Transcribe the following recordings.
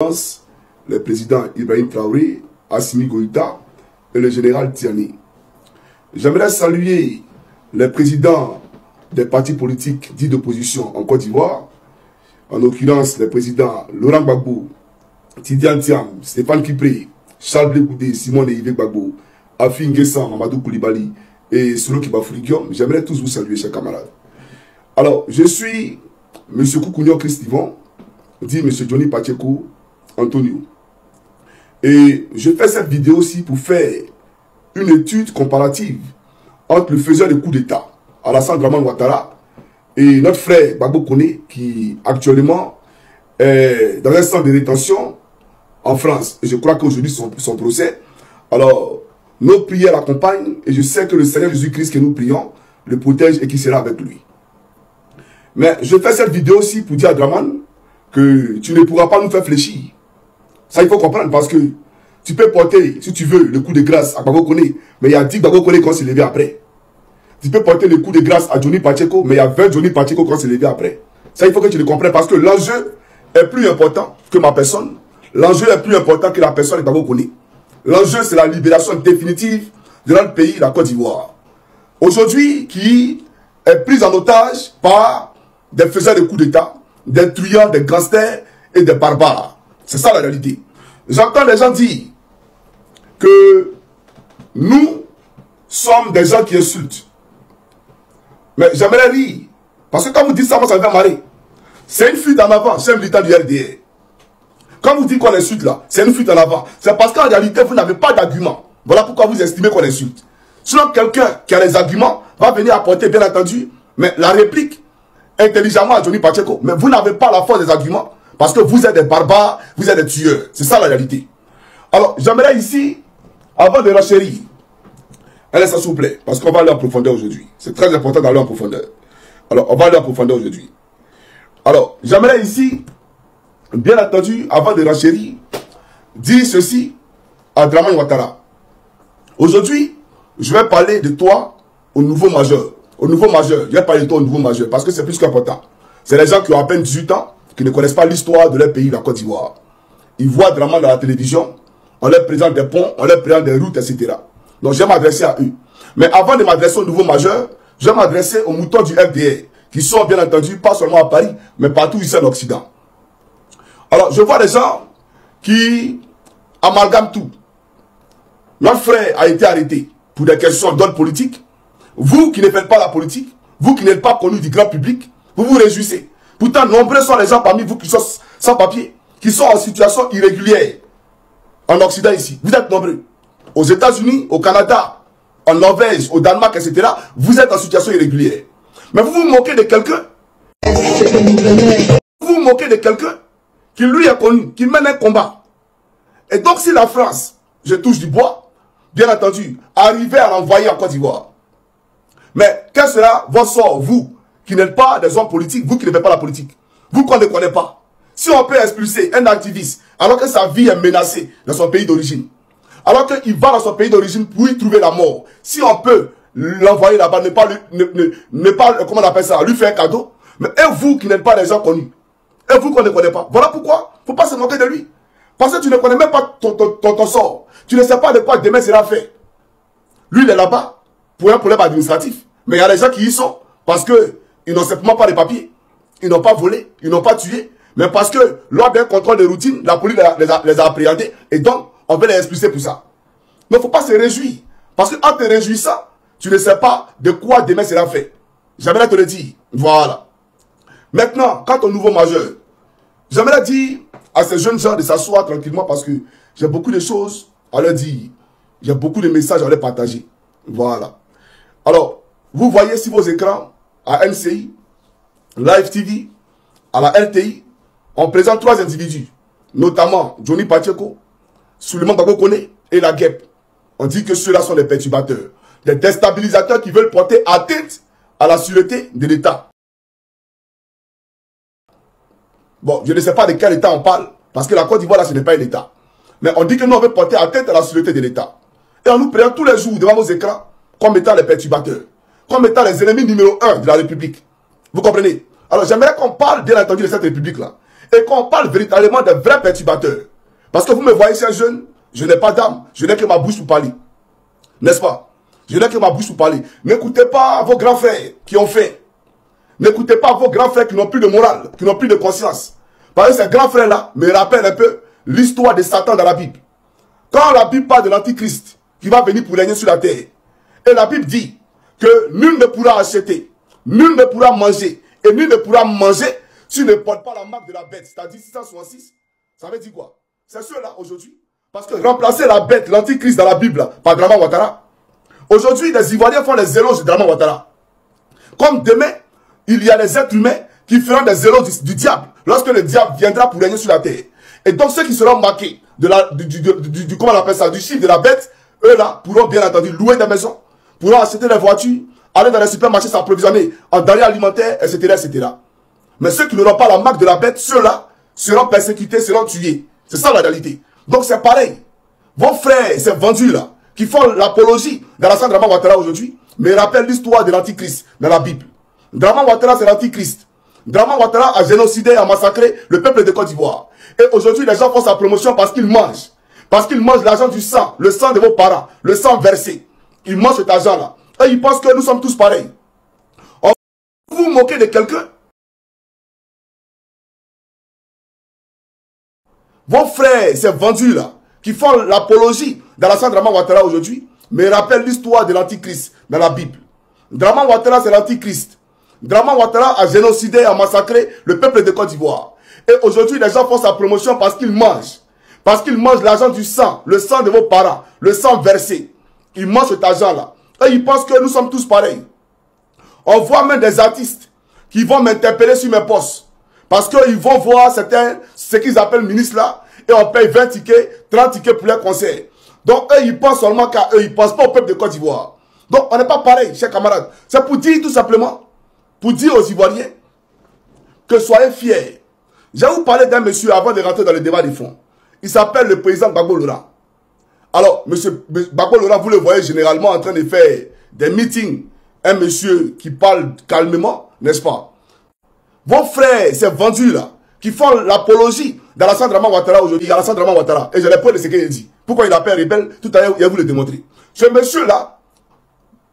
le président Ibrahim Traoré, Assimi Goïta et le général Tiani. J'aimerais saluer les présidents des partis politiques dits d'opposition en Côte d'Ivoire, en l'occurrence les présidents Laurent Gbagbo, Tidiane Thiam, Stéphane Kipré, Charles Blé Goudé, Simon Yves Gbagbo, Afi Nguessan, Mamadou Koulibaly et Solo Kibafourikiom. J'aimerais tous vous saluer, chers camarades. Alors, je suis M. Koukounion Christivon, dit M. Johnny Pacheco Antonio. Et je fais cette vidéo aussi pour faire une étude comparative entre le faiseur de coup d'État, Alassane Dramane Ouattara, et notre frère Gbagbo Koné, qui actuellement est dans un centre de rétention en France. Et je crois qu'aujourd'hui, son procès. Alors, nos prières l'accompagnent et je sais que le Seigneur Jésus-Christ que nous prions le protège et qui sera avec lui. Mais je fais cette vidéo aussi pour dire à Dramane que tu ne pourras pas nous faire fléchir. Ça, il faut comprendre parce que tu peux porter, si tu veux, le coup de grâce à Gbagbo Koné, mais il y a 10 Gbagbo Koné qui vont se lever après. Tu peux porter le coup de grâce à Johnny Pacheco, mais il y a 20 Johnny Pacheco qui vont se lever après. Ça, il faut que tu le comprennes parce que l'enjeu est plus important que ma personne. L'enjeu est plus important que la personne de Gbagbo Koné. L'enjeu, c'est la libération définitive de notre pays, la Côte d'Ivoire. Aujourd'hui, qui est prise en otage par des faiseurs de coups d'État, des truands, des gangsters et des barbares. C'est ça la réalité. J'entends les gens dire que nous sommes des gens qui insultent. Mais j'aimerais rire. Parce que quand vous dites ça, moi ça me fait marrer. C'est une fuite en avant, c'est un militant du RDR. Quand vous dites qu'on insulte là, c'est une fuite en avant. C'est parce qu'en réalité, vous n'avez pas d'argument. Voilà pourquoi vous estimez qu'on insulte. Sinon, quelqu'un qui a les arguments va venir apporter, bien entendu, mais la réplique intelligemment à Johnny Pacheco. Mais vous n'avez pas la force des arguments. Parce que vous êtes des barbares, vous êtes des tueurs. C'est ça la réalité. Alors, j'aimerais ici, avant de renchérir, allez, ça s'il vous plaît, parce qu'on va aller en profondeur aujourd'hui. C'est très important d'aller en profondeur. Alors, on va aller en profondeur aujourd'hui. Alors, j'aimerais ici, bien entendu, avant de renchérir, dire ceci à Dramane Ouattara. Aujourd'hui, je vais parler de toi au nouveau majeur. Au nouveau majeur, je vais parler de toi au nouveau majeur, parce que c'est plus qu'important. C'est les gens qui ont à peine 18 ans, qui ne connaissent pas l'histoire de leur pays, la Côte d'Ivoire. Ils voient Dramane dans la télévision, on leur présente des ponts, on leur présente des routes, etc. Donc je vais m'adresser à eux. Mais avant de m'adresser aux nouveaux majeurs, je vais m'adresser aux moutons du FDR, qui sont bien entendu pas seulement à Paris, mais partout ici en Occident. Alors je vois des gens qui amalgament tout. Notre frère a été arrêté pour des questions d'ordre politique. Vous qui ne faites pas la politique, vous qui n'êtes pas connu du grand public, vous vous réjouissez. Pourtant, nombreux sont les gens parmi vous qui sont sans papier, qui sont en situation irrégulière en Occident ici. Vous êtes nombreux. Aux États-Unis, au Canada, en Norvège, au Danemark, etc. Vous êtes en situation irrégulière. Mais vous vous moquez de quelqu'un. Vous vous moquez de quelqu'un qui lui est connu, qui mène un combat. Et donc, si la France, je touche du bois, bien entendu, arrivait à l'envoyer en Côte d'Ivoire. Mais quel sera votre sort, vous qui n'êtes pas des hommes politiques, vous qui ne faites pas la politique, vous qu'on ne connaît pas. Si on peut expulser un activiste alors que sa vie est menacée dans son pays d'origine, alors qu'il va dans son pays d'origine pour y trouver la mort, si on peut l'envoyer là-bas, ne pas, comment on appelle ça, lui faire un cadeau, mais et vous qui n'êtes pas des gens connus, et vous qu'on ne connaît pas, voilà pourquoi il ne faut pas se moquer de lui. Parce que tu ne connais même pas ton sort. Tu ne sais pas de quoi demain sera fait. Lui, il est là-bas pour un problème administratif. Mais il y a des gens qui y sont parce qu'ils n'ont simplement pas de papiers. Ils n'ont pas volé, ils n'ont pas tué. Mais parce que lors d'un contrôle de routine, la police les a appréhendés. Et donc, on veut les expulser pour ça. Mais il ne faut pas se réjouir. Parce qu'en te réjouissant, tu ne sais pas de quoi demain sera fait. J'aimerais te le dire. Voilà. Maintenant, quant au nouveau majeur, j'aimerais dire à ces jeunes gens de s'asseoir tranquillement parce que j'ai beaucoup de choses à leur dire. J'ai beaucoup de messages à leur partager. Voilà. Alors, vous voyez sur vos écrans, à NCI, Live TV, à la LTI, on présente 3 individus, notamment Johnny Pacheco, Souleymane Gbagbo Koné et la GEP. On dit que ceux-là sont des perturbateurs, des déstabilisateurs qui veulent porter atteinte à la sûreté de l'État. Bon, je ne sais pas de quel État on parle, parce que la Côte d'Ivoire, là, ce n'est pas un État. Mais on dit que nous, on veut porter atteinte à la sûreté de l'État. Et on nous présente tous les jours devant nos écrans comme étant les perturbateurs, comme étant les ennemis numéro 1 de la République. Vous comprenez? Alors, j'aimerais qu'on parle, bien entendu, de cette République-là. Et qu'on parle véritablement de vrais perturbateurs. Parce que vous me voyez, c'est un jeune, je n'ai pas d'âme, je n'ai que ma bouche pour parler. N'est-ce pas? Je n'ai que ma bouche pour parler. N'écoutez pas vos grands frères qui ont fait. N'écoutez pas vos grands frères qui n'ont plus de morale, qui n'ont plus de conscience. Parce que ces grands frères-là me rappellent un peu l'histoire de Satan dans la Bible. Quand la Bible parle de l'Antichrist qui va venir pour régner sur la terre, et la Bible dit que nul ne pourra acheter, nul ne pourra manger, et nul ne pourra manger s'il ne porte pas la marque de la bête, c'est-à-dire 666, ça veut dire quoi? C'est ceux-là aujourd'hui. Parce que remplacer la bête, l'Antichrist dans la Bible, là, par Draman Ouattara. Aujourd'hui, les Ivoiriens font les éloges de Draman Ouattara. Comme demain, il y a les êtres humains qui feront des éloges du diable, lorsque le diable viendra pour régner sur la terre. Et donc ceux qui seront marqués de comment on appelle ça, du chiffre de la bête, eux là, pourront bien entendu louer des maisons, pourront acheter des voitures, aller dans les supermarchés s'approvisionner en denrées alimentaires, etc., etc. Mais ceux qui n'auront pas la marque de la bête, ceux-là seront persécutés, seront tués. C'est ça la réalité. Donc c'est pareil. Vos frères, ces vendus là, qui font l'apologie d'Alassane Draman Ouattara aujourd'hui, me rappellent l'histoire de l'Antichrist dans la Bible. Draman Ouattara, c'est l'Antichrist. Draman Ouattara a génocidé, a massacré le peuple de Côte d'Ivoire. Et aujourd'hui, les gens font sa promotion parce qu'ils mangent. Parce qu'ils mangent l'argent du sang, le sang de vos parents, le sang versé. Ils mangent cet argent-là. Et ils pensent que nous sommes tous pareils. Vous vous moquez de quelqu'un. Vos frères, ces vendus-là, qui font l'apologie d'Alassane Draman Ouattara aujourd'hui, me rappellent l'histoire de l'Antichrist dans la Bible. Draman Ouattara, c'est l'Antichrist. Draman Ouattara a génocidé, a massacré le peuple de Côte d'Ivoire. Et aujourd'hui, les gens font sa promotion parce qu'ils mangent. Parce qu'ils mangent l'argent du sang, le sang de vos parents, le sang versé. Ils mangent cet argent-là. Et ils pensent que nous sommes tous pareils. On voit même des artistes qui vont m'interpeller sur mes postes. Parce qu'ils vont voir certains, ce qu'ils appellent ministres là, et on paye 20 tickets, 30 tickets pour les concerts. Donc eux, ils pensent seulement qu'à eux, ils ne pensent pas au peuple de Côte d'Ivoire. Donc on n'est pas pareil, chers camarades. C'est pour dire tout simplement, pour dire aux Ivoiriens, que soyez fiers. Je vais vous parler d'un monsieur avant de rentrer dans le débat des fonds. Il s'appelle le président Gbagbo Laurent. Alors, monsieur Gbagbo Laurent, vous le voyez généralement en train de faire des meetings. Un monsieur qui parle calmement, n'est-ce pas? Vos frères, ces vendus-là, qui font l'apologie d'Alassane Draman Ouattara aujourd'hui, Alassane Draman Ouattara, et je les prends de ce qu'il dit. Pourquoi il appelle rebelle? Tout à l'heure, il va vous le démontrer. Ce monsieur-là,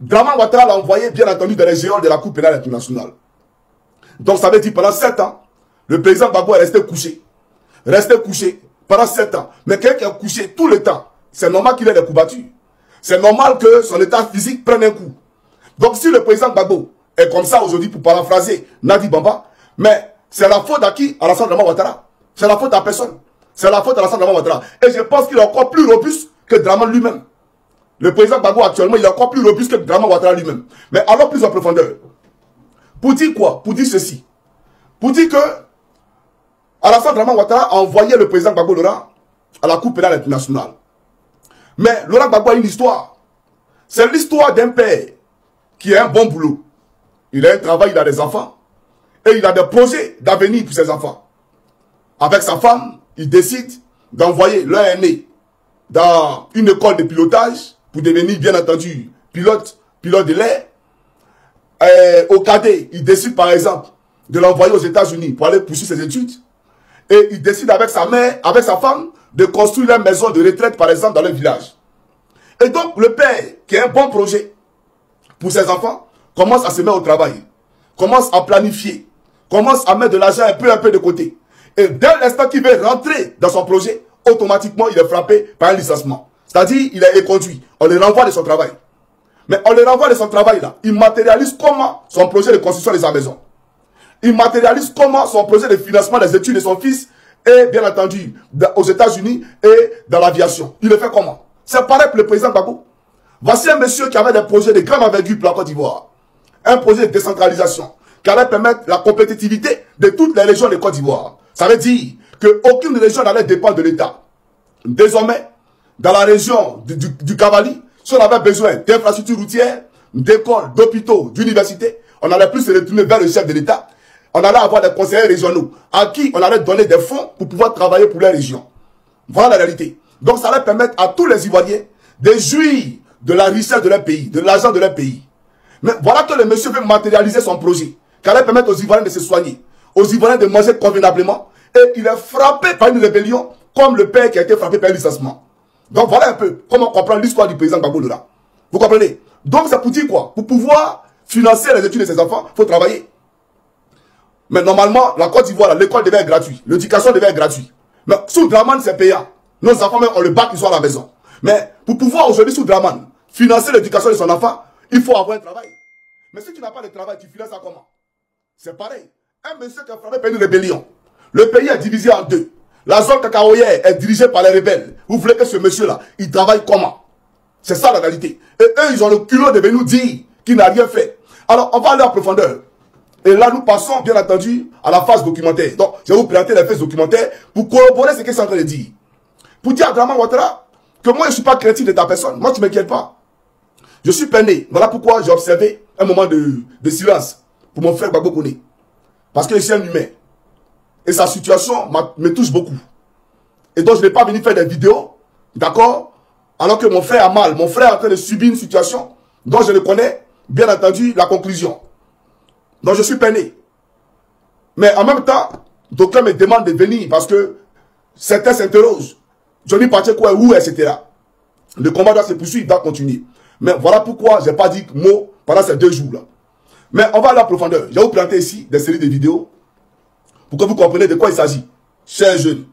Draman Ouattara l'a envoyé, bien entendu, dans les géants de la Cour pénale internationale. Donc, ça veut dire pendant 7 ans, le président Gbagbo est resté couché. Resté couché pendant 7 ans. Mais quelqu'un qui est couché tout le temps, c'est normal qu'il ait des coups battus. C'est normal que son état physique prenne un coup. Donc, si le président Gbagbo est comme ça aujourd'hui, pour paraphraser Nadi Bamba, mais c'est la faute à qui? Alassane Draman Ouattara. C'est la faute à personne. C'est la faute à Alassane Draman Ouattara. Et je pense qu'il est encore plus robuste que Draman lui-même. Le président Gbagbo actuellement, il est encore plus robuste que Draman Ouattara lui-même. Mais alors plus en profondeur. Pour dire quoi? Pour dire ceci. Pour dire que Alassane Draman Ouattara a envoyé le président Gbagbo Laurent à la Cour pénale internationale. Mais Laurent Gbagbo a une histoire. C'est l'histoire d'un père qui a un bon boulot. Il a un travail, il a des enfants. Et il a des projets d'avenir pour ses enfants. Avec sa femme, il décide d'envoyer leur aîné dans une école de pilotage pour devenir, bien entendu, pilote de l'air. Au cadet, il décide par exemple de l'envoyer aux États-Unis pour aller poursuivre ses études. Et il décide avec sa mère, avec sa femme, de construire une maison de retraite par exemple dans le village. Et donc le père, qui a un bon projet pour ses enfants, commence à se mettre au travail, commence à planifier, commence à mettre de l'argent un peu de côté. Et dès l'instant qu'il veut rentrer dans son projet, automatiquement il est frappé par un licenciement. C'est-à-dire il est éconduit, on le renvoie de son travail. Mais on le renvoie de son travail là, il matérialise comment son projet de construction de sa maison. Il matérialise comment son projet de financement des études de son fils est bien entendu aux États-Unis et dans l'aviation. Il le fait comment? C'est pareil pour le président Gbagbo. Voici un monsieur qui avait des projets de grande envergure pour la Côte d'Ivoire. Un projet de décentralisation qui allait permettre la compétitivité de toutes les régions de Côte d'Ivoire. Ça veut dire qu'aucune région n'allait dépendre de l'État. Désormais, dans la région du Cavali, si on avait besoin d'infrastructures routières, d'écoles, d'hôpitaux, d'universités, on allait plus se retourner vers le chef de l'État. On allait avoir des conseillers régionaux à qui on allait donner des fonds pour pouvoir travailler pour les régions. Voilà la réalité. Donc ça allait permettre à tous les Ivoiriens de jouir de la richesse de leur pays, de l'argent de leur pays. Mais voilà que le monsieur veut matérialiser son projet, qui allait permettre aux Ivoiriens de se soigner, aux Ivoiriens de manger convenablement, Et il est frappé par une rébellion, comme le père qui a été frappé par un licenciement. Donc voilà un peu comment comprendre l'histoire du président Gbagbo là. Vous comprenez? Donc c'est pour dire quoi? Pour pouvoir financer les études de ses enfants, il faut travailler. Mais normalement, la Côte d'Ivoire, l'école devait être gratuite. L'éducation devait être gratuite. Mais sous Draman, c'est payant. Nos enfants, même, on le bat qu'ils soient à la maison. Mais pour pouvoir aujourd'hui, sous Draman, financer l'éducation de son enfant, il faut avoir un travail. Mais si tu n'as pas de travail, tu finances ça comment? C'est pareil. Un monsieur qui a frappé par une rébellion. Le pays est divisé en deux. La zone cacaoyère est dirigée par les rebelles. Vous voulez que ce monsieur-là, il travaille comment? C'est ça la réalité. Et eux, ils ont le culot de venir nous dire qu'il n'a rien fait. Alors, on va aller en profondeur. Et là, nous passons, bien entendu, à la phase documentaire. Donc, je vais vous présenter la phase documentaire pour corroborer ce que c'est en train de dire. Pour dire à Draman Ouattara que moi, je ne suis pas créatif de ta personne. Moi, tu ne m'inquiètes pas. Je suis peiné. Voilà pourquoi j'ai observé un moment de silence pour mon frère Gbagbo Koné. Parce que je suis un humain. Et sa situation me touche beaucoup. Et donc, je n'ai pas venu faire des vidéos, d'accord? Alors que mon frère a mal. Mon frère est en train de subir une situation dont je ne connais, bien entendu, la conclusion. Donc je suis peiné. Mais en même temps, d'aucuns me demandent de venir parce que certains s'interrogent. Johnny Pacheco est où, etc. Le combat doit se poursuivre, doit continuer. Mais voilà pourquoi je n'ai pas dit mot pendant ces 2 jours-là. Mais on va aller en profondeur. Je vais vous présenter ici des séries de vidéos pour que vous compreniez de quoi il s'agit. Chers jeunes,